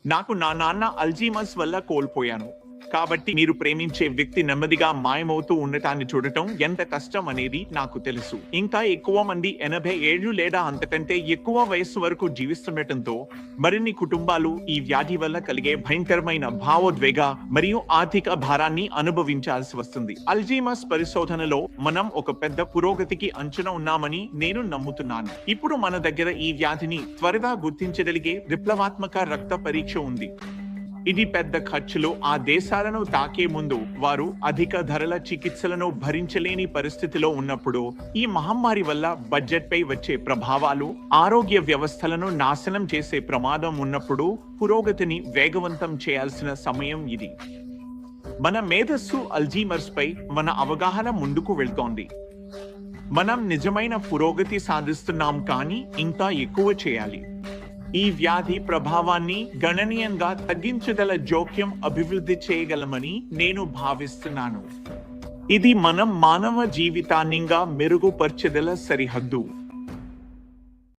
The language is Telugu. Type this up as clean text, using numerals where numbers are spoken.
నాకు నా నాన్న అల్జీమర్స్ వల్ల కోల్పోయాను. కాబట్టి మీరు ప్రేమించే వ్యక్తి నెమ్మదిగా మాయమవుతూ ఉండటాన్ని చూడటం ఎంత కష్టం అనేది నాకు తెలుసు. ఇంకా ఎక్కువ మంది 80 ఏళ్లు లేదా అంతకంటే ఎక్కువ వయస్సు వరకు జీవిస్తుండటంతో మరిన్ని కుటుంబాలు ఈ వ్యాధి వల్ల కలిగే భయంకరమైన భావోద్వేగ మరియు ఆర్థిక భారాన్ని అనుభవించాల్సి వస్తుంది. అల్జీమర్స్ పరిశోధనలో మనం ఒక పెద్ద పురోగతికి అంచున ఉన్నామని నేను నమ్ముతున్నాను. ఇప్పుడు మన దగ్గర ఈ వ్యాధిని త్వరగా గుర్తించగలిగే విప్లవాత్మక రక్త పరీక్ష ఉంది. ఇది పెద్ద ఖర్చులో ఆ దేశాలను తాకే ముందు వారు అధిక ధరల చికిత్సలను భరించలేని పరిస్థితిలో ఉన్నప్పుడు, ఈ మహమ్మారి వల్ల బడ్జెట్పై వచ్చే ప్రభావాలు, ఆరోగ్య వ్యవస్థలను నాశనం చేసే ప్రమాదం ఉన్నప్పుడు పురోగతిని వేగవంతం చేయాల్సిన సమయం ఇది. మన మేధస్సు అల్జీమర్స్ పై మన అవగాహన ముందుకు వెళ్తోంది. మనం నిజమైన పురోగతి సాధిస్తున్నాం, కానీ ఇంకా ఎక్కువ చేయాలి. ఈ వ్యాధి ప్రభావాన్ని గణనీయంగా తగ్గించగల జోక్యం అభివృద్ధి చేయగలమని నేను భావిస్తున్నాను. ఇది మనం మానవ జీవితాన్నిగా మెరుగుపరచగల సరిహద్దు.